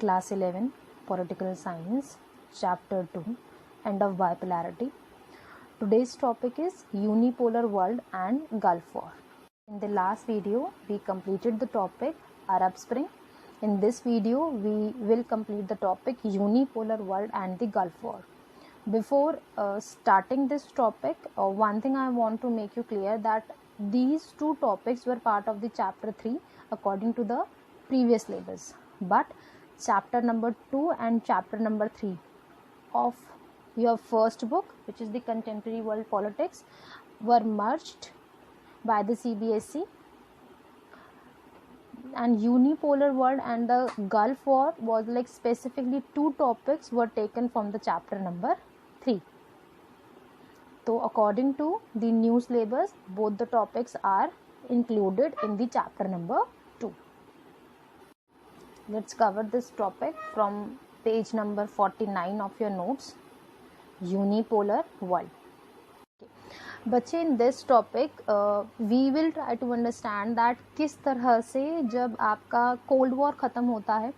Class 11 Political Science, Chapter 2, End of Bipolarity. Today's topic is Unipolar World and Gulf War. In the last video, we completed the topic Arab Spring. In this video, we will complete the topic Unipolar World and the Gulf War. Before starting this topic, one thing I want to make you clear that these two topics were part of the Chapter 3 according to the previous syllabus. But Chapter number 2 and Chapter number 3 of your first book, which is the Contemporary World Politics, were merged by the CBSE, and Unipolar World and the Gulf War was like specifically two topics were taken from the chapter number 3. So according to the new syllabus, both the topics are included in the chapter number 2. Let's cover this topic from page number 49 of your notes. Unipolar World. बच्चे, in this topic we will try to understand that किस तरह से जब आपका cold war ख़त्म होता है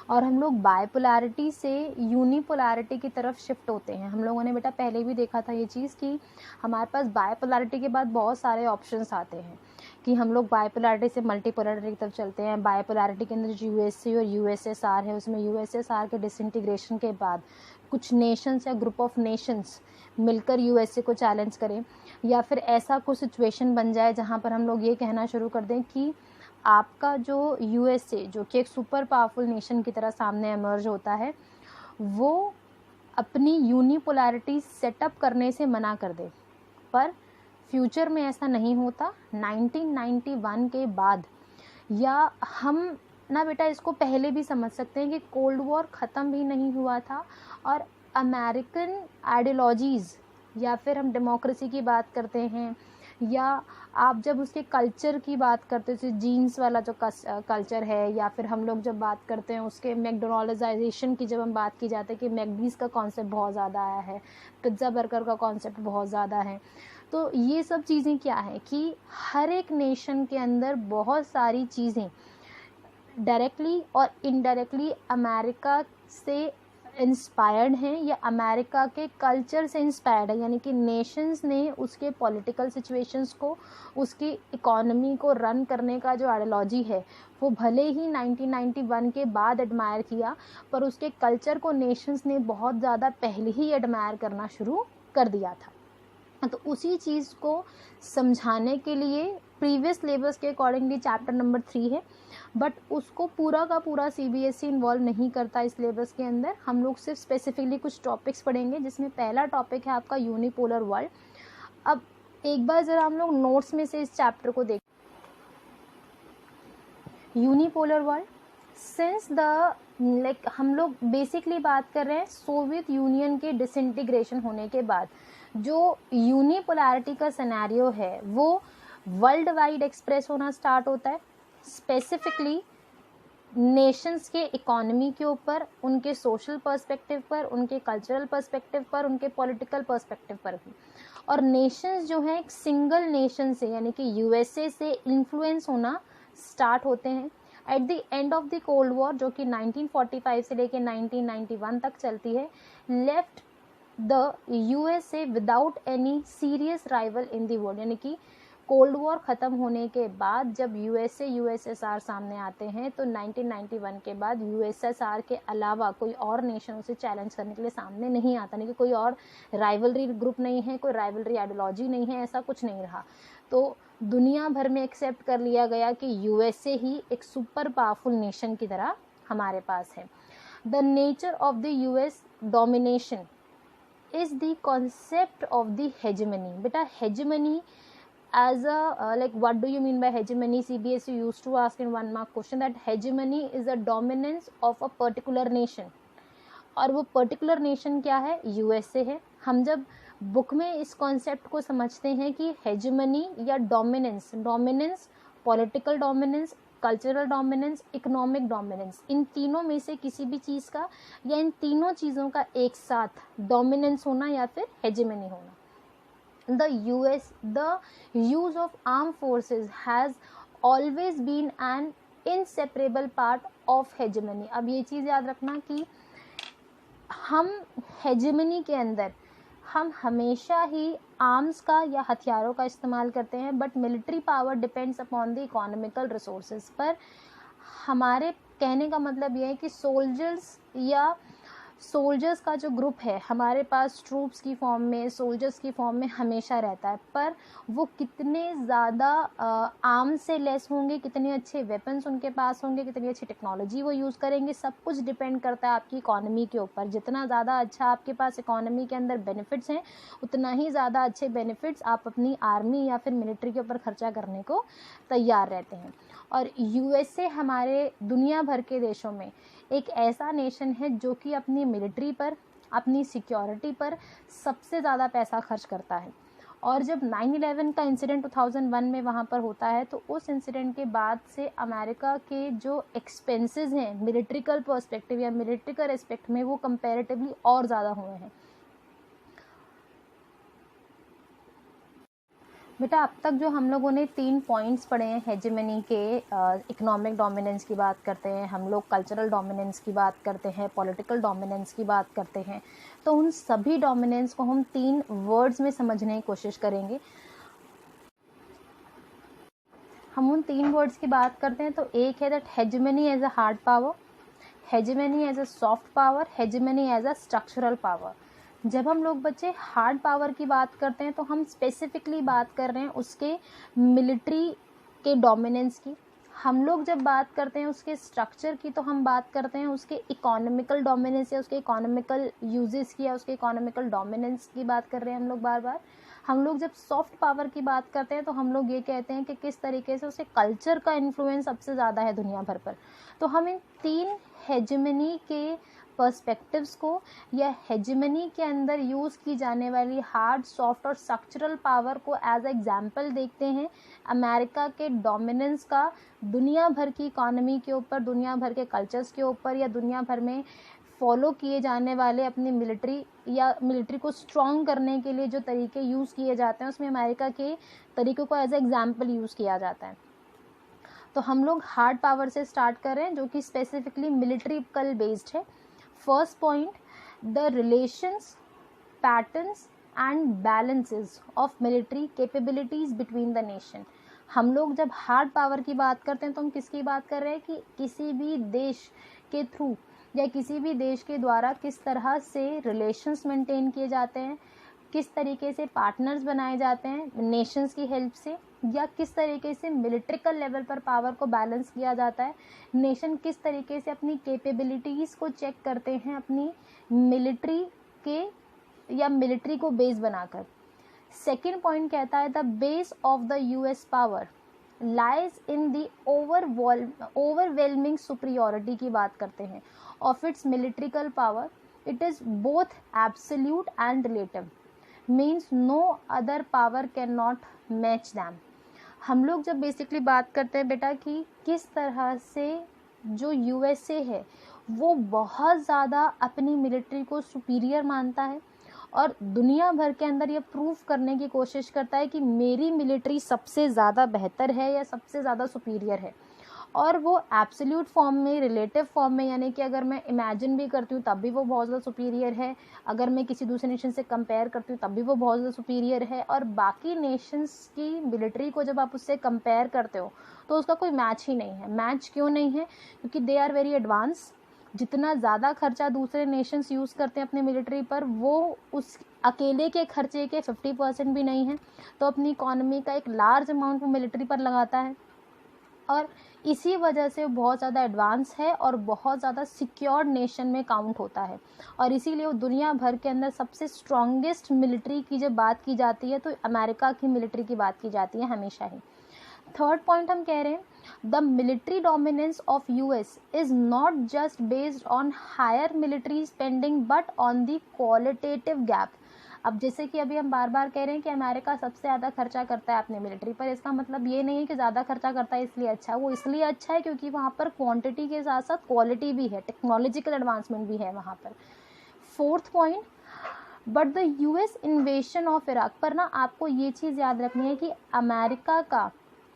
और हम लोग बायपोलैरिटी से यूनिपोलैरिटी की तरफ शिफ्ट होते हैं. हम लोगों ने बेटा पहले भी देखा था ये चीज़ कि हमारे पास बायपोलैरिटी के बाद बहुत सारे ऑप्शंस आते हैं कि हम लोग बायपोलैरिटी से मल्टीपोलैरिटी की तरफ चलते हैं. बायपोलैरिटी के अंदर जो यूएसए और यूएसएसआर है, उसमें यूएसएसआर के डिसइंटीग्रेशन के बाद कुछ नेशंस या ग्रुप ऑफ नेशंस मिलकर यूएसए को चैलेंज करें, या फिर ऐसा कुछ सिचुएशन बन जाए जहां पर हम लोग ये कहना शुरू कर दें कि आपका जो यूएसए, जो कि एक सुपर पावरफुल नेशन की तरह सामने इमर्ज होता है, वो अपनी यूनिपोलैरिटी सेटअप करने से मना कर दे. पर फ्यूचर में ऐसा नहीं होता. 1991 के बाद, या हम ना बेटा इसको पहले भी समझ सकते हैं कि कोल्ड वॉर ख़त्म भी नहीं हुआ था और अमेरिकन आइडियोलॉजीज़, या फिर हम डेमोक्रेसी की बात करते हैं, या आप जब उसके कल्चर की बात करते हैं, जीन्स वाला जो कल्चर है, या फिर हम लोग जब बात करते हैं उसके मैकडोनल्डाइजेशन की, जब हम बात की जाती है कि मैकडीज़ का कॉन्सेप्ट बहुत ज़्यादा आया है, पिज़्ज़ा बर्गर का कॉन्सेप्ट बहुत ज़्यादा है. तो ये सब चीज़ें क्या है कि हर एक नेशन के अंदर बहुत सारी चीज़ें डायरेक्टली और इनडायरेक्टली अमेरिका से इंस्पायर्ड हैं या अमेरिका के कल्चर से इंस्पायर्ड है. यानी कि नेशंस ने उसके पॉलिटिकल सिचुएशंस को, उसकी इकोनॉमी को रन करने का जो आइडियोलॉजी है, वो भले ही 1991 के बाद एडमायर किया, पर उसके कल्चर को नेशंस ने बहुत ज़्यादा पहले ही एडमायर करना शुरू कर दिया था. तो उसी चीज़ को समझाने के लिए प्रीवियस सिलेबस के अकॉर्डिंगली चैप्टर नंबर 3 है, बट उसको पूरा का पूरा सीबीएसई इन्वॉल्व नहीं करता इस सिलेबस के अंदर. हम लोग सिर्फ स्पेसिफिकली कुछ टॉपिक्स पढ़ेंगे, जिसमें पहला टॉपिक है आपका यूनिपोलर वर्ल्ड. अब एक बार ज़रा हम लोग नोट्स में से इस चैप्टर को देखें. यूनिपोलर वर्ल्ड, सिंस द हम लोग बेसिकली बात कर रहे हैं सोवियत यूनियन के डिसइंटीग्रेशन होने के बाद जो यूनिपोलैरिटी का सिनेरियो है वो वर्ल्ड वाइड एक्सप्रेस होना स्टार्ट होता है. स्पेसिफिकली नेशंस के इकोनॉमी के ऊपर, उनके सोशल पर्सपेक्टिव पर, उनके कल्चरल पर्सपेक्टिव पर, उनके पॉलिटिकल पर्सपेक्टिव पर भी. और नेशंस जो हैं एक सिंगल नेशन से, यानी कि यूएसए से इन्फ्लुएंस होना स्टार्ट होते हैं. At the end of the cold war, जो कि 1945 से लेकर 1991 तक चलती है, left the USA without any serious rival in the world. यानी कि कोल्ड वॉर ख़त्म होने के बाद जब यूएसए यूएसएसआर सामने आते हैं, तो 1991 के बाद यूएसएसआर के अलावा कोई और नेशन उसे चैलेंज करने के लिए सामने नहीं आता. नहीं कि कोई और राइवलरी ग्रुप नहीं है, कोई राइवलरी आइडियोलॉजी नहीं है, ऐसा कुछ नहीं रहा. तो दुनिया भर में एक्सेप्ट कर लिया गया कि यूएसए ही एक सुपर पावरफुल नेशन की तरह हमारे पास है. The nature of the US domination is the concept of the hegemony. Beta, hegemony as a like, what do you mean by hegemony? CBSE used to ask in 1 mark question that hegemony is a dominance of a particular nation. और वो particular nation क्या है? USA है. हम जब book में इस concept को समझते हैं कि हेजेमनी या dominance, political dominance, cultural dominance, economic dominance, इन तीनों में से किसी भी चीज़ का या इन तीनों चीज़ों का एक साथ डोमिनेंस होना या फिर हेजेमनी होना. The use of armed forces has always been an inseparable part of hegemony. अब ये चीज़ याद रखना कि हम हेजेमनी के अंदर हम हमेशा ही आर्म्स का या हथियारों का इस्तेमाल करते हैं, but military power depends upon the economical resources पर। हमारे कहने का मतलब ये है कि सोल्जर्स का जो ग्रुप है हमारे पास ट्रूप्स की फॉर्म में, सोल्जर्स की फॉर्म में हमेशा रहता है, पर वो कितने ज़्यादा आर्म्स से लेस होंगे, कितने अच्छे वेपन्स उनके पास होंगे, कितनी अच्छी टेक्नोलॉजी वो यूज़ करेंगे, सब कुछ डिपेंड करता है आपकी इकोनॉमी के ऊपर। जितना ज़्यादा अच्छा आपके पास इकोनॉमी के अंदर बेनिफिट्स हैं, उतना ही ज़्यादा अच्छे बेनिफिट्स आप अपनी आर्मी या फिर मिलिट्री के ऊपर खर्चा करने को तैयार रहते हैं। और यूएसए हमारे दुनिया भर के देशों में एक ऐसा नेशन है जो कि अपनी मिलिट्री पर, अपनी सिक्योरिटी पर सबसे ज़्यादा पैसा खर्च करता है। और जब 9/11 का इंसिडेंट 2001 में वहाँ पर होता है, तो उस इंसिडेंट के बाद से अमेरिका के जो एक्सपेंसेस हैं मिलिट्रिकल पर्सपेक्टिव या मिलिट्रिकल रेस्पेक्ट में, वो कंपैरेटिवली और ज़्यादा हुए हैं। बेटा अब तक जो हम लोगों ने 3 पॉइंट्स पढ़े हैं हेजेमनी के, इकोनॉमिक डोमिनेंस की बात करते हैं हम लोग, कल्चरल डोमिनेंस की बात करते हैं, पॉलिटिकल डोमिनेंस की बात करते हैं, तो उन सभी डोमिनेंस को हम 3 वर्ड्स में समझने की कोशिश करेंगे। हम उन 3 वर्ड्स की बात करते हैं, तो एक है that hegemony as a hard power, hegemony as a soft power, hegemony as a structural power. जब हम लोग बच्चे हार्ड पावर की बात करते हैं तो हम स्पेसिफिकली बात कर रहे हैं उसके मिलिट्री के डोमिनेंस की। हम लोग जब बात करते हैं उसके स्ट्रक्चर की, तो हम बात करते हैं उसके इकोनॉमिकल डोमिनेंस या उसके इकोनॉमिकल यूजेस की या उसके इकोनॉमिकल डोमिनेंस की बात कर रहे हैं हम लोग बार बार। हम लोग जब सॉफ्ट पावर की बात करते हैं तो हम लोग ये कहते हैं कि किस तरीके से उसके कल्चर का इन्फ्लुएंस सबसे ज़्यादा है दुनिया भर पर। तो हम इन 3 हेजेमनी के पर्सपेक्टिव्स को या हेजेमनी के अंदर यूज़ की जाने वाली हार्ड, सॉफ्ट और स्ट्रक्चरल पावर को एज एग्जाम्पल देखते हैं अमेरिका के डोमिनेंस का दुनिया भर की इकोनॉमी के ऊपर, दुनिया भर के कल्चर्स के ऊपर, या दुनिया भर में फॉलो किए जाने वाले अपनी मिलिट्री को स्ट्रॉन्ग करने के लिए जो तरीके यूज़ किए जाते हैं, उसमें अमेरिका के तरीक़ों को एज एग्जाम्पल यूज़ किया जाता है। तो हम लोग हार्ड पावर से स्टार्ट कर रहे हैं जो कि स्पेसिफिकली मिलिट्रिकल बेस्ड है। First point, the relations, patterns and balances of military capabilities between the nation. हम लोग जब हार्ड पावर की बात करते हैं तो हम किसकी बात कर रहे हैं कि किसी भी देश के थ्रू या किसी भी देश के द्वारा किस तरह से रिलेशंस मेंटेन किए जाते हैं, किस तरीके से पार्टनर्स बनाए जाते हैं नेशंस की हेल्प से, या किस तरीके से मिलिट्रिकल लेवल पर पावर को बैलेंस किया जाता है, नेशन किस तरीके से अपनी कैपेबिलिटीज़ को चेक करते हैं अपनी मिलिट्री के या मिलिट्री को बेस बनाकर। सेकेंड पॉइंट कहता है the base of the US power lies in the overwhelming superiority की बात करते हैं of its military power. It is both absolute and relative, means no other power can not match them. हम लोग जब basically बात करते हैं बेटा कि किस तरह से जो यूएसए है वो बहुत ज़्यादा अपनी मिलिट्री को सुपीरियर मानता है और दुनिया भर के अंदर ये प्रूफ करने की कोशिश करता है कि मेरी मिलिट्री सबसे ज़्यादा बेहतर है या सबसे ज़्यादा सुपीरियर है। और वो एब्सोल्यूट फॉर्म में, रिलेटिव फॉर्म में, यानी कि अगर मैं इमेजिन भी करती हूँ तब भी वो बहुत ज़्यादा सुपीरियर है, अगर मैं किसी दूसरे नेशन से कंपेयर करती हूँ तब भी वो बहुत ज़्यादा सुपीरियर है। और बाकी नेशंस की मिलिट्री को जब आप उससे कंपेयर करते हो तो उसका कोई मैच ही नहीं है। मैच क्यों नहीं है? क्योंकि दे आर वेरी एडवांस। जितना ज़्यादा खर्चा दूसरे नेशंस यूज़ करते हैं अपनी मिलिट्री पर, वो उस अकेले के खर्चे के 50% भी नहीं है। तो अपनी इकॉनमी का एक लार्ज अमाउंट वो मिलिट्री पर लगाता है और इसी वजह से बहुत ज़्यादा एडवांस है और बहुत ज़्यादा सिक्योर्ड नेशन में काउंट होता है। और इसीलिए वो दुनिया भर के अंदर सबसे स्ट्रॉन्गेस्ट मिलिट्री की जब बात की जाती है तो अमेरिका की मिलिट्री की बात की जाती है हमेशा ही। थर्ड पॉइंट हम कह रहे हैं the military dominance of US is not just based on higher military spending but on the qualitative gap. अब जैसे कि अभी हम बार बार कह रहे हैं कि अमेरिका सबसे ज़्यादा खर्चा करता है अपने मिलिट्री पर, इसका मतलब ये नहीं है कि ज़्यादा खर्चा करता है इसलिए अच्छा है। वो इसलिए अच्छा है क्योंकि वहाँ पर क्वांटिटी के साथ साथ क्वालिटी भी है, टेक्नोलॉजिकल एडवांसमेंट भी है वहाँ पर। Fourth point, but the US इन्वेशन of Iraq पर ना आपको ये चीज़ याद रखनी है कि अमेरिका का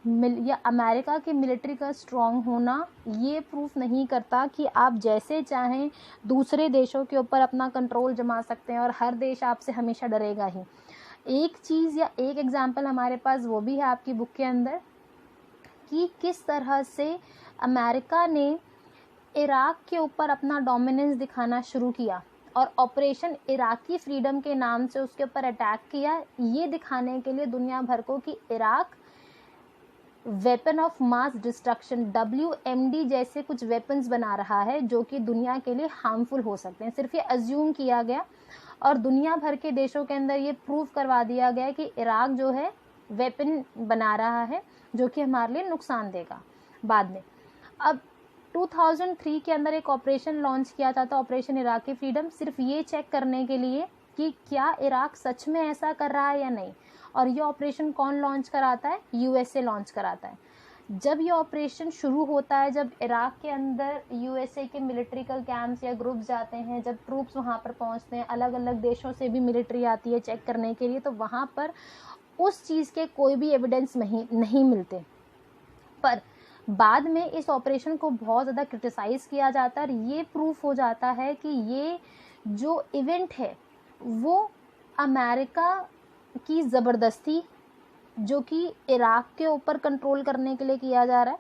या अमेरिका की मिलिट्री का स्ट्रॉन्ग होना ये प्रूफ नहीं करता कि आप जैसे चाहें दूसरे देशों के ऊपर अपना कंट्रोल जमा सकते हैं और हर देश आपसे हमेशा डरेगा ही। एक चीज़ या एक एग्जाम्पल हमारे पास वो भी है आपकी बुक के अंदर कि किस तरह से अमेरिका ने इराक के ऊपर अपना डोमिनेंस दिखाना शुरू किया और ऑपरेशन इराकी फ्रीडम के नाम से उसके ऊपर अटैक किया, ये दिखाने के लिए दुनिया भर को कि Iraq weapon of mass destruction WMD जैसे कुछ वेपन्स बना रहा है जो कि दुनिया के लिए हार्मफुल हो सकते हैं। सिर्फ ये अज्यूम किया गया और दुनिया भर के देशों के अंदर ये प्रूव करवा दिया गया कि इराक जो है वेपन बना रहा है जो कि हमारे लिए नुकसान देगा बाद में। अब 2003 के अंदर एक ऑपरेशन लॉन्च किया जाता, ऑपरेशन इराकी फ्रीडम, सिर्फ ये चेक करने के लिए कि क्या इराक सच में ऐसा कर रहा है या नहीं। और ये ऑपरेशन कौन लॉन्च कराता है? USA लॉन्च कराता है। जब ये ऑपरेशन शुरू होता है, जब इराक के अंदर USA के मिलिट्रिकल कैंप्स या ग्रुप्स जाते हैं, जब ट्रूप्स वहाँ पर पहुँचते हैं, अलग अलग देशों से भी मिलिट्री आती है चेक करने के लिए, तो वहाँ पर उस चीज़ के कोई भी एविडेंस नहीं मिलते। पर बाद में इस ऑपरेशन को बहुत ज़्यादा क्रिटिसाइज़ किया जाता है और ये प्रूफ हो जाता है कि ये जो इवेंट है वो अमेरिका की ज़बरदस्ती जो कि इराक के ऊपर कंट्रोल करने के लिए किया जा रहा है।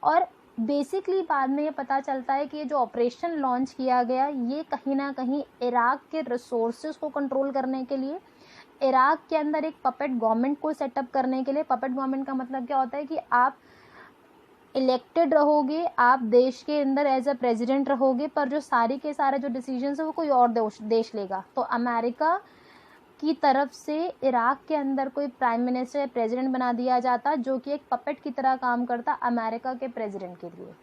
और बेसिकली बाद में ये पता चलता है कि ये जो ऑपरेशन लॉन्च किया गया ये कहीं ना कहीं इराक के रिसोर्सेज को कंट्रोल करने के लिए, इराक के अंदर एक पपेट गवर्नमेंट को सेटअप करने के लिए। पपेट गवर्नमेंट का मतलब क्या होता है कि आप इलेक्टेड रहोगे, आप देश के अंदर एज अ प्रेसिडेंट रहोगे, पर जो सारी के सारे जो डिसीजंस है वो कोई और देश लेगा। तो अमेरिका की तरफ से इराक के अंदर कोई प्राइम मिनिस्टर या प्रेसिडेंट बना दिया जाता जो कि एक पपेट की तरह काम करता अमेरिका के प्रेसिडेंट के लिए।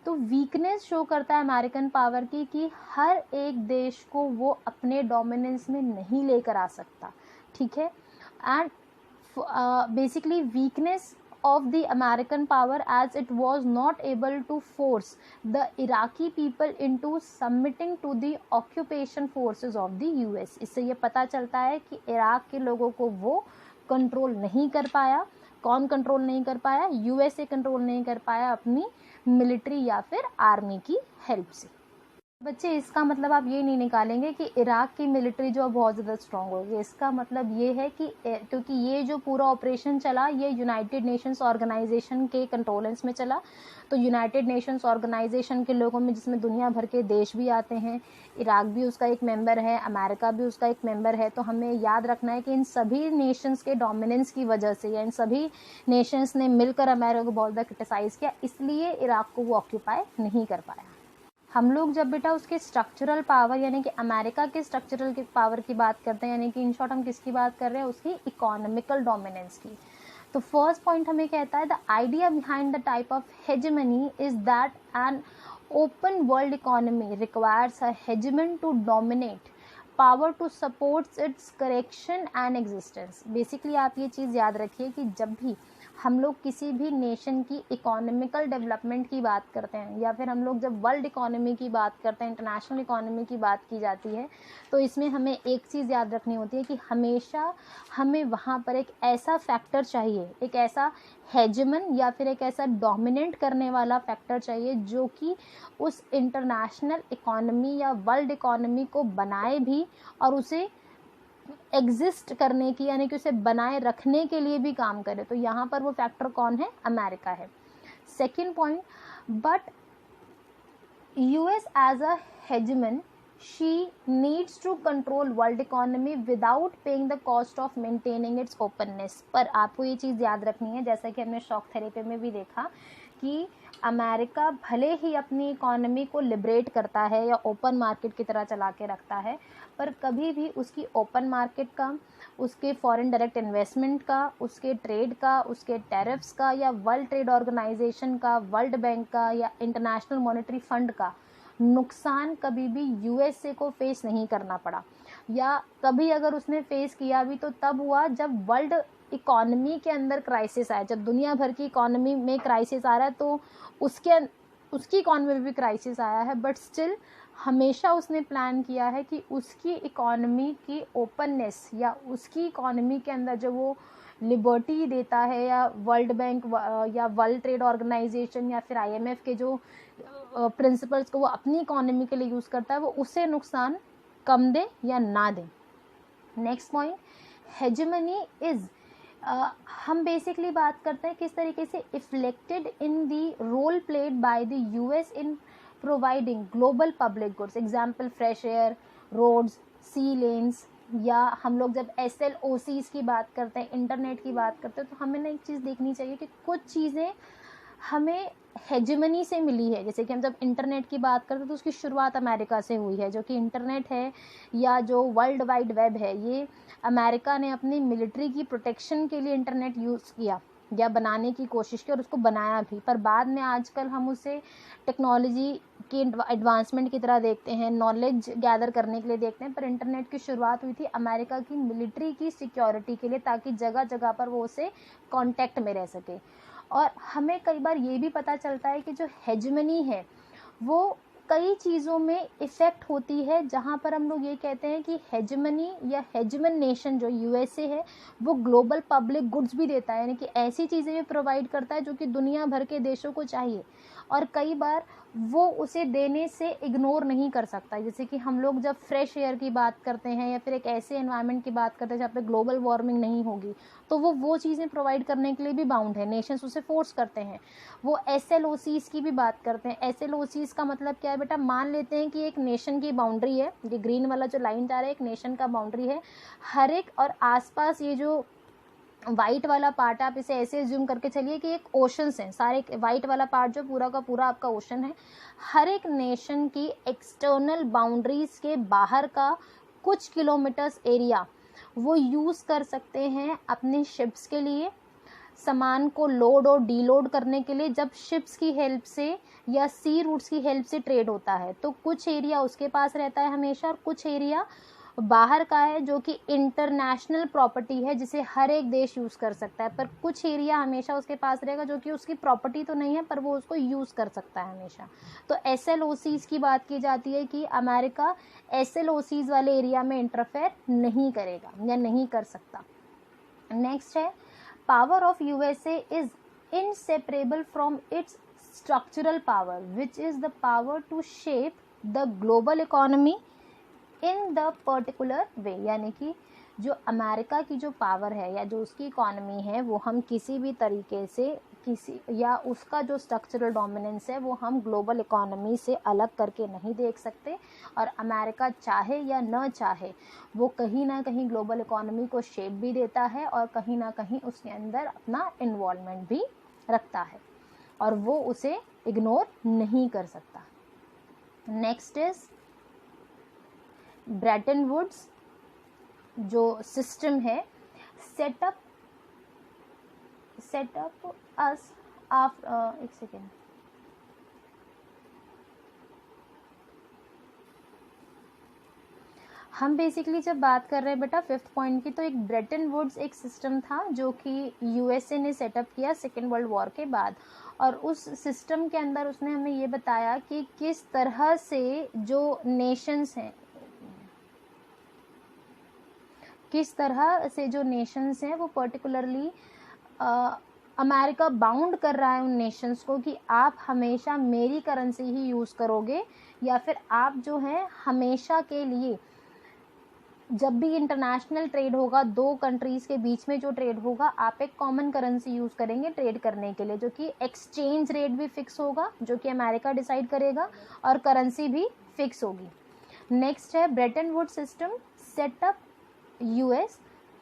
तो वीकनेस शो करता है अमेरिकन पावर की कि हर एक देश को वो अपने डोमिनेंस में नहीं लेकर आ सकता, ठीक है। And basically weakness of the American power as it was not able to force the Iraqi people into submitting to the occupation forces of the US। इससे ये पता चलता है कि इराक के लोगों को वो कंट्रोल नहीं कर पाया। कौन कंट्रोल नहीं कर पाया? USA कंट्रोल नहीं कर पाया अपनी मिलिट्री या फिर आर्मी की हेल्प से। बच्चे इसका मतलब आप ये नहीं निकालेंगे कि इराक की मिलिट्री जो बहुत ज़्यादा स्ट्रांग होगी। इसका मतलब ये है कि क्योंकि ये जो पूरा ऑपरेशन चला ये यूनाइटेड नेशंस ऑर्गेनाइजेशन के कंट्रोलेंस में चला, तो यूनाइटेड नेशंस ऑर्गेनाइजेशन के लोगों में जिसमें दुनिया भर के देश भी आते हैं, इराक भी उसका एक मेंबर है, अमेरिका भी उसका एक मेंबर है। तो हमें याद रखना है कि इन सभी नेशंस के डोमिनेंस की वजह से या इन सभी नेशंस ने मिलकर अमेरिका को बहुत ज़्यादा क्रिटिसाइज़ किया, इसलिए इराक को वो ऑक्यूपाई नहीं कर पाया। हम लोग जब बेटा उसके स्ट्रक्चरल पावर यानी कि अमेरिका के स्ट्रक्चरल पावर की बात करते हैं, यानी कि इन शॉर्ट हम किसकी बात कर रहे हैं? उसकी इकोनॉमिकल डोमिनेंस की। तो फर्स्ट पॉइंट हमें कहता है the idea behind the type of hegemony is that an open world economy requires a hegemon to dominate power to supports its correction and existence. Basically आप ये चीज़ याद रखिए कि जब भी हम लोग किसी भी नेशन की इकोनॉमिकल डेवलपमेंट की बात करते हैं या फिर हम लोग जब वर्ल्ड इकोनॉमी की बात करते हैं, इंटरनेशनल इकोनॉमी की बात की जाती है, तो इसमें हमें एक चीज़ याद रखनी होती है कि हमेशा हमें वहाँ पर एक ऐसा फैक्टर चाहिए, एक ऐसा हेजेमन या फिर एक ऐसा डोमिनेट करने वाला फैक्टर चाहिए जो कि उस इंटरनेशनल इकोनॉमी या वर्ल्ड इकोनॉमी को बनाए भी और उसे एग्जिस्ट करने की यानी कि उसे बनाए रखने के लिए भी काम करे। तो यहाँ पर वो फैक्टर कौन है? अमेरिका है। Second point, but US as a hegemon she needs to control world economy without paying the cost of maintaining its openness. पर आपको ये चीज़ याद रखनी है, जैसा कि हमने शॉक थेरेपी में भी देखा कि अमेरिका भले ही अपनी इकोनॉमी को लिबरेट करता है या ओपन मार्केट की तरह चला के रखता है, पर कभी भी उसकी ओपन मार्केट का, उसके फॉरेन डायरेक्ट इन्वेस्टमेंट का, उसके ट्रेड का, उसके टैरिफ्स का या वर्ल्ड ट्रेड ऑर्गेनाइजेशन का, वर्ल्ड बैंक का या इंटरनेशनल मॉनेटरी फंड का नुकसान कभी भी USA को फेस नहीं करना पड़ा। या कभी अगर उसने फेस किया भी तो तब हुआ जब वर्ल्ड इकोनॉमी के अंदर क्राइसिस आया, जब दुनिया भर की इकोनॉमी में क्राइसिस आ रहा है तो उसकी इकोनॉमी में भी क्राइसिस आया है, बट स्टिल हमेशा उसने प्लान किया है कि उसकी इकोनॉमी की ओपननेस या उसकी इकोनॉमी के अंदर जो वो लिबर्टी देता है, या वर्ल्ड बैंक या वर्ल्ड ट्रेड ऑर्गेनाइजेशन या फिर IMF के जो प्रिंसिपल्स को वो अपनी इकोनॉमी के लिए यूज़ करता है, वो उसे नुकसान कम दे या ना दे। नेक्स्ट पॉइंट, हेजेमनी इज, हम बेसिकली बात करते हैं किस तरीके से reflected in the role played by the US in providing global public goods, example fresh air, roads, sea lanes, या हम लोग जब SLOCs की बात करते हैं, इंटरनेट की बात करते हैं, तो हमें ना एक चीज़ देखनी चाहिए कि कुछ चीज़ें हमें हेजेमनी से मिली है। जैसे कि हम जब इंटरनेट की बात करते हैं तो उसकी शुरुआत अमेरिका से हुई है, जो कि इंटरनेट है या जो वर्ल्ड वाइड वेब है, ये अमेरिका ने अपनी मिलिट्री की प्रोटेक्शन के लिए इंटरनेट यूज़ किया या बनाने की कोशिश की, और उसको बनाया भी, पर बाद में आजकल हम उसे टेक्नोलॉजी की एडवांसमेंट की तरह देखते हैं, नॉलेज गैदर करने के लिए देखते हैं। पर इंटरनेट की शुरुआत हुई थी अमेरिका की मिलिट्री की सिक्योरिटी के लिए, ताकि जगह जगह पर वो उसे कांटेक्ट में रह सके। और हमें कई बार ये भी पता चलता है कि जो हेजेमनी है वो कई चीज़ों में इफ़ेक्ट होती है, जहाँ पर हम लोग ये कहते हैं कि हेजेमनी या हेजेमन नेशन जो USA है वो ग्लोबल पब्लिक गुड्स भी देता है, यानी कि ऐसी चीज़ें भी प्रोवाइड करता है जो कि दुनिया भर के देशों को चाहिए, और कई बार वो उसे देने से इग्नोर नहीं कर सकता। जैसे कि हम लोग जब फ्रेश एयर की बात करते हैं या फिर एक ऐसे एनवायरनमेंट की बात करते हैं जहाँ पे ग्लोबल वार्मिंग नहीं होगी, तो वो चीज़ें प्रोवाइड करने के लिए भी बाउंड है, नेशंस उसे फोर्स करते हैं। वो SLOCs की भी बात करते हैं। SLOCs का मतलब क्या है बेटा, मान लेते हैं कि एक नेशन की बाउंड्री है, ये ग्रीन वाला जो लाइन जा रहा है एक नेशन का बाउंड्री है, हर एक, और आसपास ये जो वाइट वाला पार्ट, आप इसे ऐसे ज्यूम करके चलिए कि एक ओशंस हैं, सारे वाइट वाला पार्ट जो पूरा का पूरा आपका ओशन है। हर एक नेशन की एक्सटर्नल बाउंड्रीज के बाहर का कुछ किलोमीटर्स एरिया वो यूज़ कर सकते हैं अपने शिप्स के लिए, सामान को लोड और डीलोड करने के लिए। जब शिप्स की हेल्प से या सी रूट्स की हेल्प से ट्रेड होता है, तो कुछ एरिया उसके पास रहता है हमेशा, और कुछ एरिया बाहर का है जो कि इंटरनेशनल प्रॉपर्टी है जिसे हर एक देश यूज़ कर सकता है, पर कुछ एरिया हमेशा उसके पास रहेगा जो कि उसकी प्रॉपर्टी तो नहीं है पर वो उसको यूज़ कर सकता है हमेशा। तो SLOCs की बात की जाती है कि अमेरिका SLOCs वाले एरिया में इंटरफेयर नहीं करेगा या नहीं कर सकता। नेक्स्ट है, power of USA is inseparable from its structural power, which is the power to shape the global economy in the particular way। यानी कि जो अमेरिका की जो पावर है या जो उसकी इकोनॉमी है वो हम किसी भी तरीके से किसी या उसका जो स्ट्रक्चरल डोमिनेंस है वो हम ग्लोबल इकोनॉमी से अलग करके नहीं देख सकते, और अमेरिका चाहे या न चाहे वो कहीं ना कहीं ग्लोबल इकोनॉमी को शेप भी देता है और कहीं ना कहीं उसके अंदर अपना इन्वॉल्वमेंट भी रखता है, और वो उसे इग्नोर नहीं कर सकता। नेक्स्ट इज ब्रेटन वुड्स जो सिस्टम है, सेटअप अस आफ्टर, एक सेकेंड, हम बेसिकली जब बात कर रहे हैं बेटा फिफ्थ पॉइंट की, तो एक ब्रेटन वुड्स एक सिस्टम था जो कि USA ने सेटअप किया सेकेंड वर्ल्ड वॉर के बाद, और उस सिस्टम के अंदर उसने हमें ये बताया कि किस तरह से जो नेशंस हैं वो पर्टिकुलरली अमेरिका बाउंड कर रहा है उन नेशंस को कि आप हमेशा मेरी करेंसी ही यूज़ करोगे, या फिर आप जो है हमेशा के लिए जब भी इंटरनेशनल ट्रेड होगा, दो कंट्रीज़ के बीच में जो ट्रेड होगा, आप एक कॉमन करेंसी यूज़ करेंगे ट्रेड करने के लिए, जो कि एक्सचेंज रेट भी फिक्स होगा जो कि अमेरिका डिसाइड करेगा, और करेंसी भी फिक्स होगी। नेक्स्ट है Bretton Woods system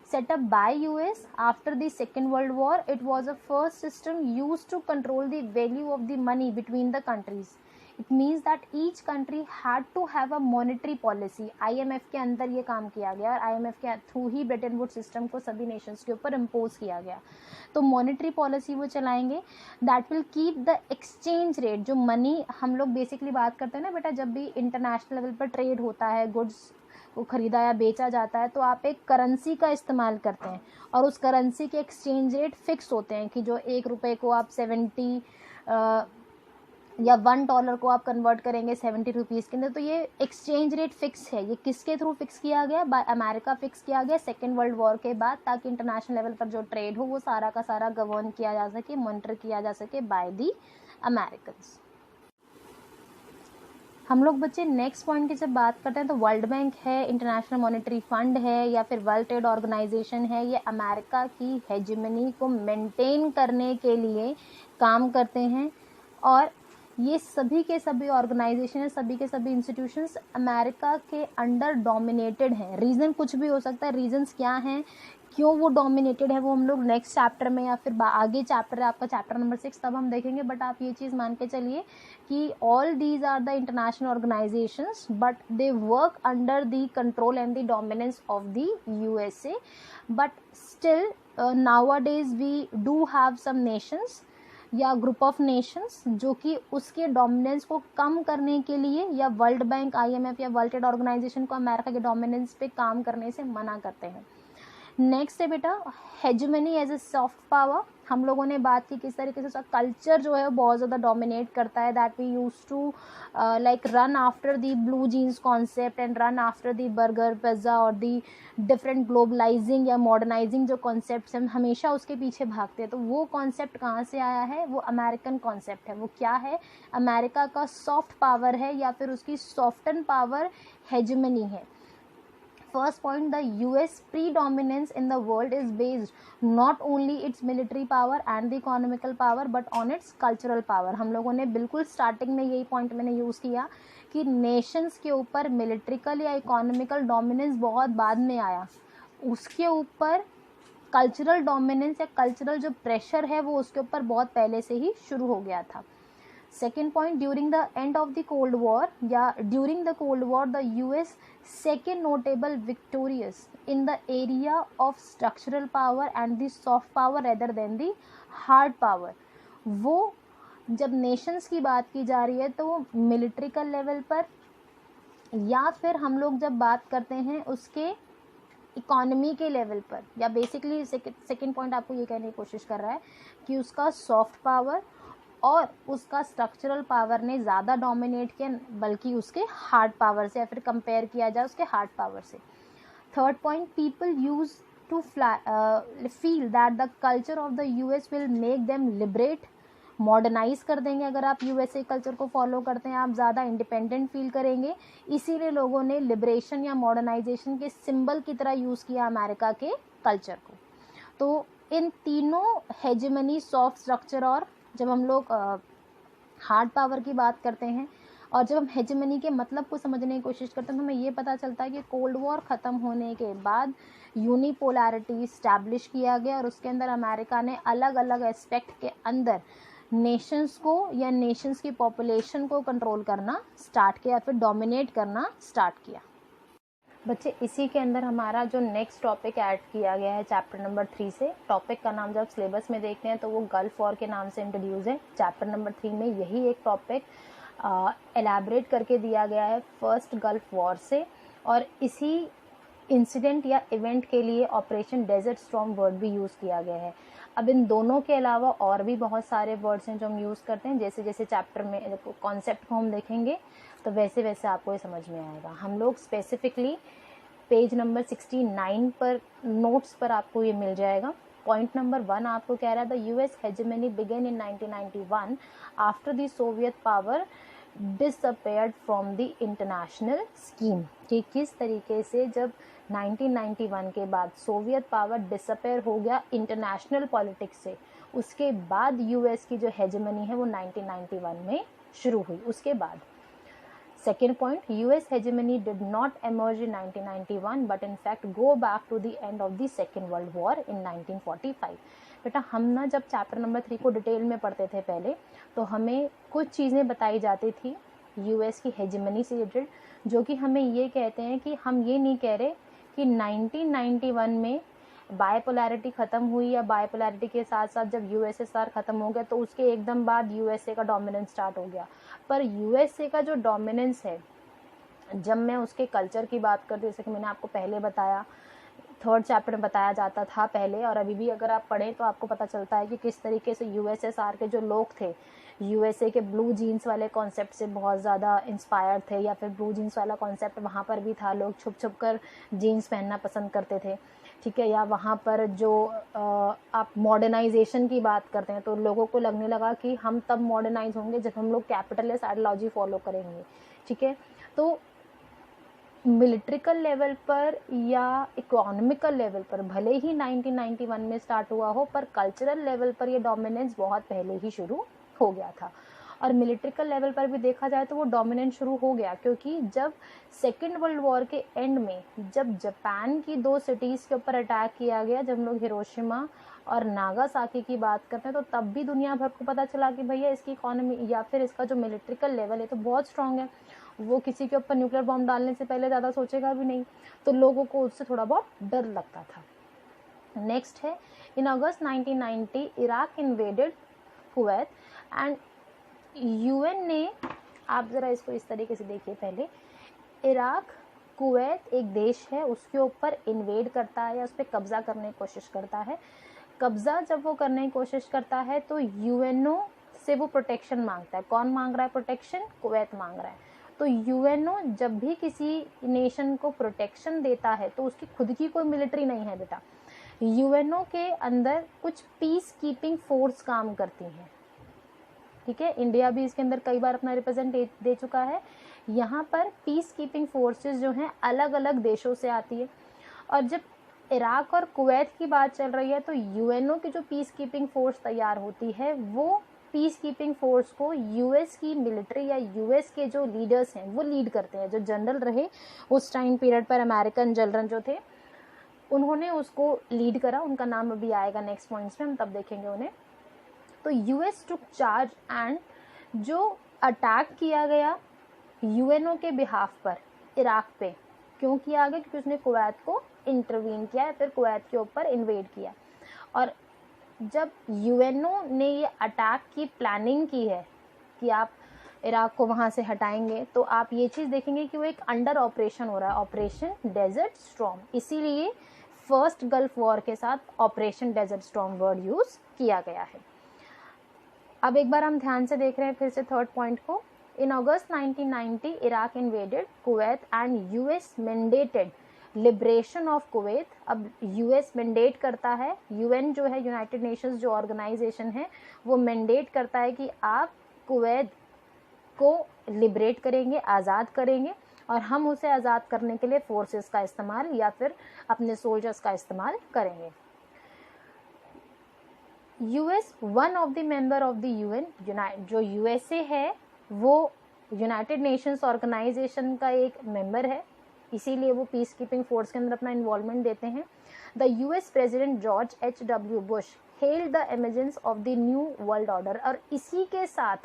set up by US after the Second World War. It was the first system used to control the value of the money between the countries. It means that each country had to have a monetary policy. IMF के अंदर ये काम किया गया, और IMF के through ही Brayton Woods system को सभी नेशंस के ऊपर इम्पोज किया गया। तो मॉनेटरी पॉलिसी वो चलाएंगे that will keep the exchange rate, जो मनी हम लोग बेसिकली बात करते हैं ना बेटा, जब भी इंटरनेशनल लेवल पर ट्रेड होता है, गुड्स को खरीदा या बेचा जाता है, तो आप एक करेंसी का इस्तेमाल करते हैं, और उस करेंसी के एक्सचेंज रेट फिक्स होते हैं कि जो 1 रुपये को आप 70 या $1 को आप कन्वर्ट करेंगे 70 रुपीज़ के अंदर। तो ये एक्सचेंज रेट फिक्स है। ये किसके थ्रू फिक्स किया गया? बाय अमेरिका फिक्स किया गया सेकेंड वर्ल्ड वॉर के बाद, ताकि इंटरनेशनल लेवल पर जो ट्रेड हो वो सारा का सारा गवर्न किया जा सके, मॉनिटर किया जा सके बाय दी अमेरिकन्स। हम लोग बच्चे नेक्स्ट पॉइंट की जब बात करते हैं तो वर्ल्ड बैंक है, इंटरनेशनल मॉनेटरी फंड है, या फिर वर्ल्ड ट्रेड ऑर्गेनाइजेशन है, ये अमेरिका की हेजेमनी को मेंटेन करने के लिए काम करते हैं। और ये सभी के सभी ऑर्गेनाइजेशन है, सभी के सभी इंस्टीट्यूशंस अमेरिका के अंडर डोमिनेटेड हैं। रीज़न कुछ भी हो सकता है, रीजंस क्या हैं, क्यों वो डोमिनेटेड है, वो हम लोग नेक्स्ट चैप्टर में या फिर आगे चैप्टर है आपका चैप्टर नंबर 6 तब हम देखेंगे। बट आप ये चीज़ मान के चलिए कि all these are the international organisations but they work under the control and the dominance of the USA। But still nowadays we do have some nations या ग्रुप ऑफ नेशंस जो कि उसके डोमिनेंस को कम करने के लिए या वर्ल्ड बैंक, IMF या वर्ल्ड ट्रेड ऑर्गेनाइजेशन को अमेरिका के डोमिनेंस पे काम करने से मना करते हैं। नेक्स्ट है बेटा hegemony as a soft power. हम लोगों ने बात की किस तरीके से उसका कल्चर जो है वो बहुत ज़्यादा डोमिनेट करता है, that we use to like run after the blue jeans concept and run after the burger pizza और दी डिफरेंट ग्लोबलाइजिंग या मॉडर्नाइजिंग जो कॉन्सेप्ट हम हमेशा उसके पीछे भागते हैं। तो वो कॉन्सेप्ट कहाँ से आया है? वो अमेरिकन कॉन्सेप्ट है। वो क्या है? अमेरिका का सॉफ्ट पावर है या फिर उसकी सॉफ्टन पावर हेजेमनी है। First point, the US predominance in the world is based not only its military power and the economical power but on its cultural power। हम लोगों ने बिल्कुल स्टार्टिंग में यही पॉइंट मैंने यूज़ किया कि नेशंस के ऊपर मिलिट्रिकल या इकोनॉमिकल डोमिनेंस बहुत बाद में आया, उसके ऊपर कल्चरल डोमिनेंस या कल्चरल जो प्रेशर है वो उसके ऊपर बहुत पहले से ही शुरू हो गया था। Second point, during the end of the Cold War, during the Cold War, the US second notable victorious in the area of structural power and the soft power rather than the hard power। वो जब Nations की बात की जा रही है तो मिलिट्रिकल level पर, या फिर हम लोग जब बात करते हैं उसके इकोनॉमी के लेवल पर, या बेसिकली सेकेंड पॉइंट आपको ये कहने की कोशिश कर रहा है कि उसका सॉफ्ट पावर और उसका स्ट्रक्चरल पावर ने ज़्यादा डोमिनेट किया, बल्कि उसके हार्ड पावर से, या फिर कंपेयर किया जाए उसके हार्ड पावर से। Third point, people use to feel that the culture of the US will make them liberate. Modernise कर देंगे अगर आप USA कल्चर को फॉलो करते हैं, आप ज़्यादा इंडिपेंडेंट फील करेंगे। इसीलिए लोगों ने लिबरेशन या मॉडर्नाइजेशन के सिंबल की तरह यूज़ किया अमेरिका के कल्चर को। तो इन तीनों हेजेमनी, सॉफ्ट स्ट्रक्चर और जब हम लोग हार्ड पावर की बात करते हैं और जब हम हेजेमनी के मतलब को समझने की कोशिश करते हैं तो हमें ये पता चलता है कि कोल्ड वॉर ख़त्म होने के बाद यूनिपोलैरिटी इस्टेब्लिश किया गया और उसके अंदर अमेरिका ने अलग अलग एस्पेक्ट के अंदर नेशंस को या नेशंस की पॉपुलेशन को कंट्रोल करना स्टार्ट किया, फिर डोमिनेट करना स्टार्ट किया। बच्चे इसी के अंदर हमारा जो नेक्स्ट टॉपिक ऐड किया गया है चैप्टर नंबर 3 से, टॉपिक का नाम जब सिलेबस में देखते हैं तो वो गल्फ वॉर के नाम से इंट्रोड्यूस है। चैप्टर नंबर 3 में यही एक टॉपिक एलैबोरेट करके दिया गया है फर्स्ट गल्फ वॉर से, और इसी इंसिडेंट या इवेंट के लिए ऑपरेशन डेजर्ट स्टॉर्म वर्ड भी यूज़ किया गया है। अब इन दोनों के अलावा और भी बहुत सारे वर्ड्स हैं जो हम यूज़ करते हैं, जैसे जैसे चैप्टर में कॉन्सेप्ट को हम देखेंगे तो वैसे वैसे आपको ये समझ में आएगा। हम लोग स्पेसिफिकली पेज नंबर 69 पर नोट्स पर आपको ये मिल जाएगा। पॉइंट नंबर 1 आपको कह रहा है the US hegemony began in 1991 after the Soviet power disappeared from the international scheme. कि किस तरीके से जब 1991 के बाद सोवियत पावर डिसअपेयर हो गया इंटरनेशनल पॉलिटिक्स से, उसके बाद US की जो हेजेमनी है वो 1991 में शुरू हुई। उसके बाद second point, US hegemony did not emerge in 1991 but in fact go back to the end of the Second World War in 1945। बेटा हम ना जब चैप्टर नंबर 3 को डिटेल में पढ़ते थे पहले, तो हमें कुछ चीज़ें बताई जाती थी US की हेजेमनी से रिलेटेड, जो कि हमें ये कहते हैं कि हम ये नहीं कह रहे कि 1991 में बायपोलैरिटी ख़त्म हुई या बायपोलैरिटी के साथ साथ जब USSR ख़त्म हो गया तो उसके एकदम बाद USA का डोमिनेंस स्टार्ट हो गया। पर USA का जो डोमिनेंस है, जब मैं उसके कल्चर की बात करती हूँ, जैसे कि मैंने आपको पहले बताया, थर्ड चैप्टर में बताया जाता था पहले, और अभी भी अगर आप पढ़ें तो आपको पता चलता है कि किस तरीके से USSR के जो लोग थे यूएसए के ब्लू जीन्स वाले कॉन्सेप्ट से बहुत ज़्यादा इंस्पायर थे, या फिर ब्लू जीन्स वाला कॉन्सेप्ट वहाँ पर भी था, लोग छुप छुप कर जीन्स पहनना पसंद करते थे, ठीक है। या वहाँ पर जो आप मॉडर्नाइजेशन की बात करते हैं तो लोगों को लगने लगा कि हम तब मॉडर्नाइज होंगे जब हम लोग कैपिटलिस्ट आइडियोलॉजी फॉलो करेंगे, ठीक है। तो मिलिट्रिकल लेवल पर या इकोनॉमिकल लेवल पर भले ही 1991 में स्टार्ट हुआ हो, पर कल्चरल लेवल पर ये डोमिनेंस बहुत पहले ही शुरू हो गया था। और मिलिट्रिकल लेवल पर भी देखा जाए तो वो डोमिनेंस शुरू हो गया, क्योंकि जब सेकेंड वर्ल्ड वॉर के एंड में जब जापान की 2 सिटीज़ के ऊपर अटैक किया गया, जब हम लोग हिरोशिमा और नागासाकी की बात करते हैं, तो तब भी दुनिया भर को पता चला कि भैया इसकी इकोनॉमी या फिर इसका जो मिलिट्रिकल लेवल है तो बहुत स्ट्रांग है, वो किसी के ऊपर न्यूक्लियर बॉम्ब डालने से पहले ज़्यादा सोचेगा भी नहीं, तो लोगों को उससे थोड़ा बहुत डर लगता था। नेक्स्ट है, इन अगस्त 1990 Iraq invaded Kuwait and UN ने, आप ज़रा इसको इस तरीके से देखिए, पहले इराक कुवैत एक देश है, उसके ऊपर इन्वेड करता है या उस पर कब्जा करने की कोशिश करता है। कब्जा जब वो करने की कोशिश करता है तो यूएनओ से वो प्रोटेक्शन मांगता है। कौन मांग रहा है प्रोटेक्शन? कुवैत मांग रहा है। तो यूएनओ जब भी किसी नेशन को प्रोटेक्शन देता है तो उसकी खुद की कोई मिलिट्री नहीं है बेटा, यूएनओ के अंदर कुछ पीस कीपिंग फोर्स काम करती हैं, ठीक है। इंडिया भी इसके अंदर कई बार अपना रिप्रेजेंट दे चुका है। यहाँ पर पीस कीपिंग फोर्सेस जो हैं अलग अलग देशों से आती है, और जब इराक और कुवैत की बात चल रही है तो यूएनओ की जो पीस कीपिंग फोर्स तैयार होती है, वो पीस कीपिंग फोर्स को यूएस की मिलिट्री या यूएस के जो लीडर्स हैं वो लीड करते हैं। जो जनरल रहे उस टाइम पीरियड पर, अमेरिकन जनरल जो थे, उन्होंने उसको लीड करा। उनका नाम अभी आएगा नेक्स्ट पॉइंट्स में, हम तब देखेंगे उन्हें। तो यूएस टुक चार्ज एंड जो अटैक किया गया यूएनओ के बिहाफ पर इराक पे, क्यों किया गया? क्योंकि उसने कुवैत को इंटरवीन किया है, फिर कुवैत के ऊपर इन्वेड किया। और जब यूएनओ ने ये अटैक की प्लानिंग की है कि आप इराक को वहाँ से हटाएंगे, तो आप ये चीज़ देखेंगे कि वो एक अंडर ऑपरेशन हो रहा है, ऑपरेशन डेजर्ट स्टॉर्म। इसीलिए फर्स्ट गल्फ वॉर के साथ Operation Desert Storm word use किया गया है। अब एक बार हम ध्यान से देख रहे हैं फिर से थर्ड पॉइंट को। इन अगस्त 1990 Iraq invaded Kuwait and US mandated liberation of Kuwait. अब यूएस मैंडेट करता है, यूएन जो है, यूनाइटेड नेशंस जो ऑर्गेनाइजेशन है, वो मैंडेट करता है कि आप कुवैत को लिबरेट करेंगे, आज़ाद करेंगे, और हम उसे आज़ाद करने के लिए फोर्सेस का इस्तेमाल या फिर अपने सोल्जर्स का इस्तेमाल करेंगे। US one of the member of the UN, जो यूएसए है वो यूनाइटेड नेशंस ऑर्गेनाइजेशन का एक मेंबर है, इसीलिए वो पीस कीपिंग फोर्स के अंदर अपना इन्वॉल्वमेंट देते हैं। The US president George H.W. Bush held the emergence of the new world order. और इसी के साथ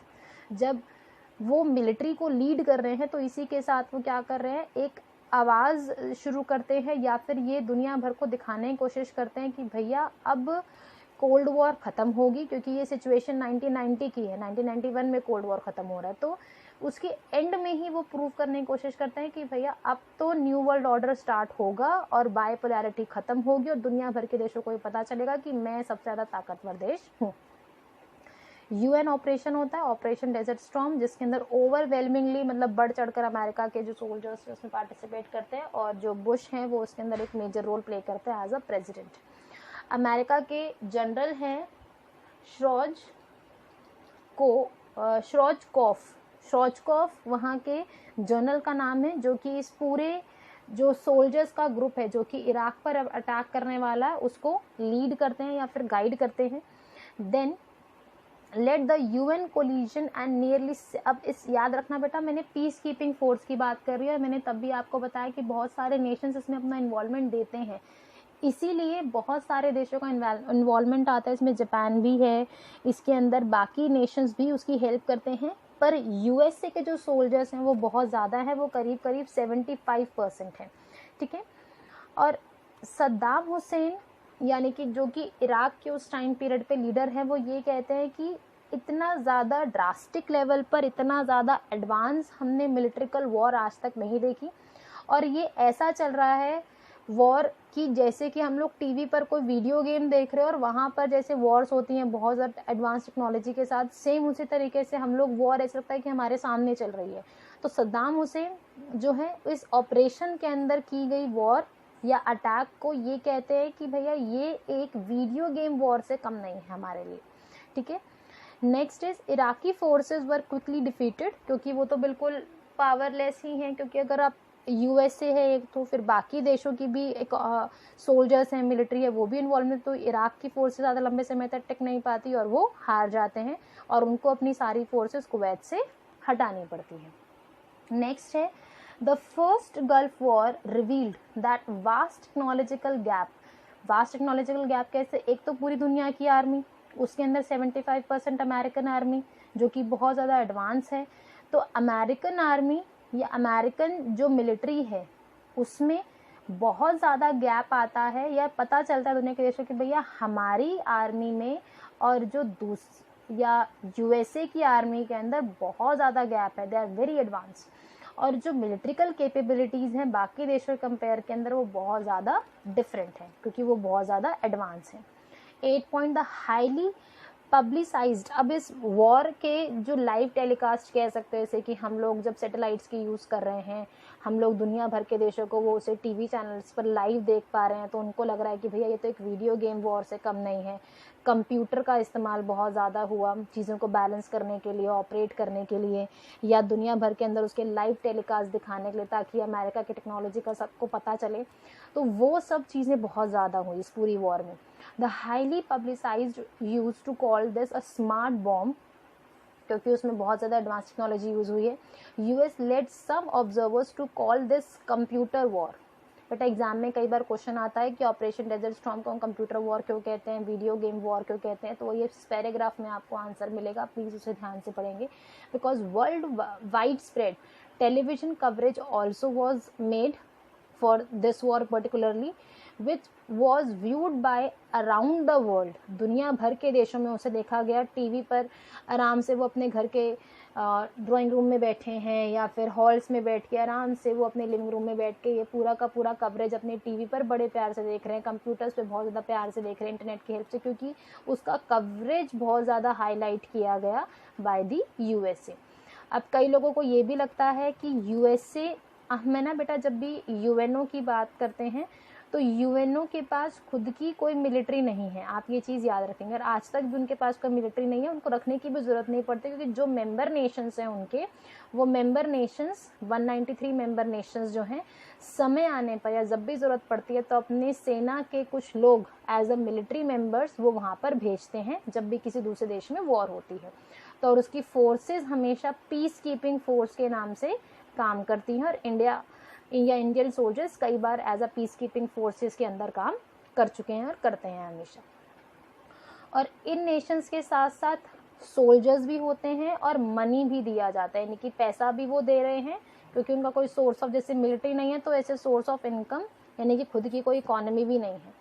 जब वो मिलिट्री को लीड कर रहे हैं तो इसी के साथ वो क्या कर रहे हैं, एक आवाज़ शुरू करते हैं या फिर ये दुनिया भर को दिखाने की कोशिश करते हैं कि भैया अब कोल्ड वॉर ख़त्म होगी, क्योंकि ये सिचुएशन 1990 की है, 1991 में कोल्ड वॉर ख़त्म हो रहा है। तो उसके एंड में ही वो प्रूव करने की कोशिश करते हैं कि भैया अब तो न्यू वर्ल्ड ऑर्डर स्टार्ट होगा और बायपोलैरिटी ख़त्म होगी और दुनिया भर के देशों को ये पता चलेगा कि मैं सबसे ज़्यादा ताकतवर देश हूँ। यूएन ऑपरेशन होता है, ऑपरेशन डेजर्ट स्टॉर्म, जिसके अंदर ओवरवेलमिंगली मतलब बढ़ चढ़कर अमेरिका के जो सोल्जर्स उसमें पार्टिसिपेट करते हैं, और जो बुश हैं वो उसके अंदर एक मेजर रोल प्ले करते हैं एज अ प्रेसिडेंट। अमेरिका के जनरल हैं श्रोजकॉफ वहाँ के जनरल का नाम है, जो कि इस पूरे जो सोल्जर्स का ग्रुप है जो कि इराक पर अटैक करने वाला है उसको लीड करते हैं या फिर गाइड करते हैं। Then let the UN coalition and nearly, अब इस याद रखना बेटा, मैंने पीस कीपिंग फोर्स की बात कर रही हूँ, मैंने तब भी आपको बताया कि बहुत सारे नेशंस इसमें अपना इन्वॉल्वमेंट देते हैं, इसीलिए बहुत सारे देशों का इन्वॉल्वमेंट आता है। इसमें जापान भी है, इसके अंदर बाकी नेशंस भी उसकी हेल्प करते हैं, पर यूएसए के जो सोल्जर्स हैं वो बहुत ज़्यादा है, वो करीब करीब 75% है, ठीक है। और सद्दाम हुसैन यानी कि जो कि इराक के उस टाइम पीरियड पे लीडर है, वो ये कहते हैं कि इतना ज़्यादा ड्रास्टिक लेवल पर, इतना ज़्यादा एडवांस हमने मिलिट्रिकल वॉर आज तक नहीं देखी, और ये ऐसा चल रहा है वॉर की, जैसे कि हम लोग टीवी पर कोई वीडियो गेम देख रहे हैं और वहाँ पर जैसे वॉर्स होती हैं बहुत ज़्यादा एडवांस टेक्नोलॉजी के साथ, सेम उसी तरीके से हम लोग वॉर ऐसा लगता है कि हमारे सामने चल रही है। तो सद्दाम हुसैन जो है इस ऑपरेशन के अंदर की गई वॉर या अटैक को ये कहते हैं कि भैया ये एक वीडियो गेम वॉर से कम नहीं है हमारे लिए, ठीक है। Next is Iraqi forces were quickly defeated, क्योंकि वो तो बिल्कुल पावरलेस ही हैं, क्योंकि अगर आप यूएसए है एक तो फिर बाकी देशों की भी एक सोल्जर्स हैं, मिलिट्री है, वो भी इन्वॉल्व है, तो इराक की फोर्सेस ज़्यादा लंबे समय तक टिक नहीं पाती और वो हार जाते हैं और उनको अपनी सारी फोर्सेस कुवैत से हटानी पड़ती है। नेक्स्ट है the first Gulf war revealed that vast technological gap. Vast technological gap कैसे, एक तो पूरी दुनिया की आर्मी, उसके अंदर 75% अमेरिकन आर्मी जो कि बहुत ज़्यादा एडवांस है। तो अमेरिकन आर्मी या अमेरिकन जो मिलिट्री है उसमें बहुत ज़्यादा गैप आता है, या पता चलता है दुनिया के देशों कि भैया हमारी आर्मी में और जो या यूएसए की आर्मी के अंदर बहुत ज़्यादा गैप है, दे आर वेरी एडवांस। और जो मिलिट्रिकल कैपेबिलिटीज़ हैं बाकी देशों के कंपेयर के अंदर वो बहुत ज़्यादा डिफरेंट है, क्योंकि वो बहुत ज़्यादा एडवांस है। 8 पॉइंट द हाईली पब्लिसाइज्ड, अब इस वॉर के जो लाइव टेलीकास्ट कह सकते हैं, जैसे कि हम लोग जब सैटेलाइट्स की यूज़ कर रहे हैं, हम लोग दुनिया भर के देशों को वो उसे टीवी चैनल्स पर लाइव देख पा रहे हैं, तो उनको लग रहा है कि भैया ये तो एक वीडियो गेम वॉर से कम नहीं है। कंप्यूटर का इस्तेमाल बहुत ज़्यादा हुआ चीज़ों को बैलेंस करने के लिए, ऑपरेट करने के लिए, या दुनिया भर के अंदर उसके लाइव टेलीकास्ट दिखाने के लिए, ताकि अमेरिका की टेक्नोलॉजी का सबको पता चले। तो वो सब चीज़ें बहुत ज़्यादा हुई इस पूरी वॉर में। The highly publicised use to call this a smart bomb, क्योंकि उसमें बहुत ज़्यादा एडवांस टेक्नोलॉजी यूज़ हुई है। US led some observers to call this computer war. बेटा एग्जाम में कई बार क्वेश्चन आता है कि ऑपरेशन डेजर्ट स्टॉर्म को कंप्यूटर वॉर क्यों कहते हैं, वीडियो गेम वॉर क्यों कहते हैं, तो ये पैराग्राफ में आपको आंसर मिलेगा, प्लीज़ उसे ध्यान से पढ़ेंगे। Because world wide spread television coverage also was made for this war particularly which was viewed by around the world। दुनिया भर के देशों में उसे देखा गया टीवी पर, आराम से वो अपने घर के ड्राइंग रूम में बैठे हैं या फिर हॉल्स में बैठ के आराम से वो अपने लिविंग रूम में बैठ के ये पूरा का पूरा कवरेज अपने टीवी पर बड़े प्यार से देख रहे हैं, कंप्यूटर्स पे बहुत ज़्यादा प्यार से देख रहे हैं इंटरनेट की हेल्प से, क्योंकि उसका कवरेज बहुत ज़्यादा हाईलाइट किया गया बाय दी यूएसए। अब कई लोगों को ये भी लगता है कि यूएसए, मैं ना बेटा जब भी यूएनओ की बात करते हैं तो यूएनओ के पास खुद की कोई मिलिट्री नहीं है, आप ये चीज़ याद रखेंगे। और आज तक भी उनके पास कोई मिलिट्री नहीं है, उनको रखने की भी ज़रूरत नहीं पड़ती, क्योंकि जो मेंबर नेशंस हैं उनके, वो मेंबर नेशंस 193 मेंबर नेशंस जो हैं, समय आने पर या जब भी ज़रूरत पड़ती है तो अपने सेना के कुछ लोग एज अ मिलिट्री मेंबर्स वो वहाँ पर भेजते हैं जब भी किसी दूसरे देश में वॉर होती है। तो और उसकी फोर्सेज हमेशा पीस कीपिंग फोर्स के नाम से काम करती हैं, और इंडियन सोल्जर्स कई बार as a peacekeeping forces के अंदर काम कर चुके हैं और करते हैं हमेशा। और इन नेशंस के साथ साथ सोल्जर्स भी होते हैं और मनी भी दिया जाता है, यानी कि पैसा भी वो दे रहे हैं, क्योंकि उनका कोई सोर्स ऑफ, जैसे मिलिट्री नहीं है तो ऐसे सोर्स ऑफ इनकम यानी कि खुद की कोई इकोनॉमी भी नहीं है,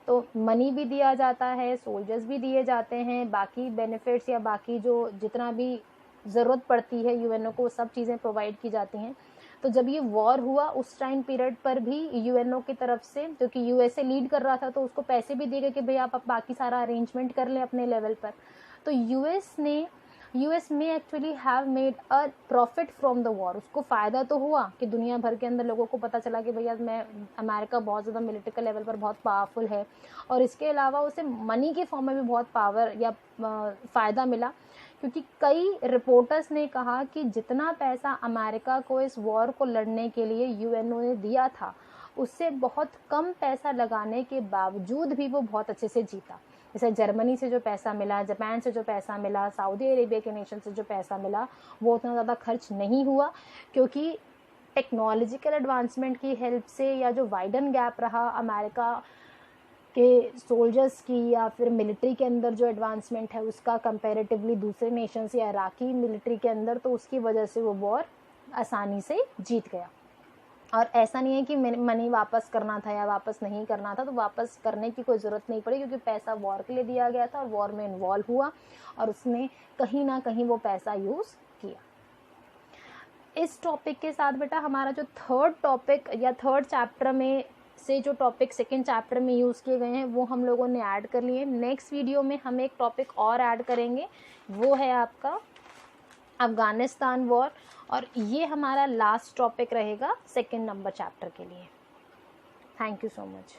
तो मनी भी दिया जाता है, सोल्जर्स भी दिए जाते हैं, बाकी बेनिफिट्स या बाकी जो जितना भी ज़रूरत पड़ती है यूएनओ को सब चीज़ें प्रोवाइड की जाती हैं। तो जब ये वॉर हुआ उस टाइम पीरियड पर भी यूएनओ की तरफ से, जो कि यूएसए लीड कर रहा था, तो उसको पैसे भी दिए गए कि भैया आप बाकी सारा अरेंजमेंट कर लें अपने लेवल पर। तो यूएस में actually have made a profit from the war. उसको फ़ायदा तो हुआ कि दुनिया भर के अंदर लोगों को पता चला कि भैया अमेरिका बहुत ज़्यादा मिलिट्रिकल लेवल पर बहुत पावरफुल है, और इसके अलावा उसे मनी के फॉर्म में भी बहुत पावर या फ़ायदा मिला, क्योंकि कई रिपोर्टर्स ने कहा कि जितना पैसा अमेरिका को इस वॉर को लड़ने के लिए यूएनओ ने दिया था उससे बहुत कम पैसा लगाने के बावजूद भी वो बहुत अच्छे से जीता। जैसे जर्मनी से जो पैसा मिला, जापान से जो पैसा मिला, सऊदी अरेबिया के नेशन से जो पैसा मिला, वो उतना ज़्यादा खर्च नहीं हुआ, क्योंकि टेक्नोलॉजिकल एडवांसमेंट की हेल्प से या जो वाइडन गैप रहा अमेरिका के सोल्जर्स की या फिर मिलिट्री के अंदर जो एडवांसमेंट है उसका कंपैरेटिवली दूसरे नेशन या इराकी मिलिट्री के अंदर, तो उसकी वजह से वो वॉर आसानी से जीत गया। और ऐसा नहीं है कि मनी वापस करना था या वापस नहीं करना था, तो वापस करने की कोई ज़रूरत नहीं पड़ी, क्योंकि पैसा वॉर के लिए दिया गया था, वॉर में इन्वॉल्व हुआ और उसने कहीं ना कहीं वो पैसा यूज़ किया। इस टॉपिक के साथ बेटा हमारा जो थर्ड टॉपिक या थर्ड चैप्टर में से जो टॉपिक सेकेंड चैप्टर में यूज़ किए गए हैं वो हम लोगों ने ऐड कर लिए। नेक्स्ट वीडियो में हम एक टॉपिक और ऐड करेंगे, वो है आपका अफगानिस्तान वॉर, और ये हमारा लास्ट टॉपिक रहेगा सेकेंड नंबर चैप्टर के लिए। Thank you so much.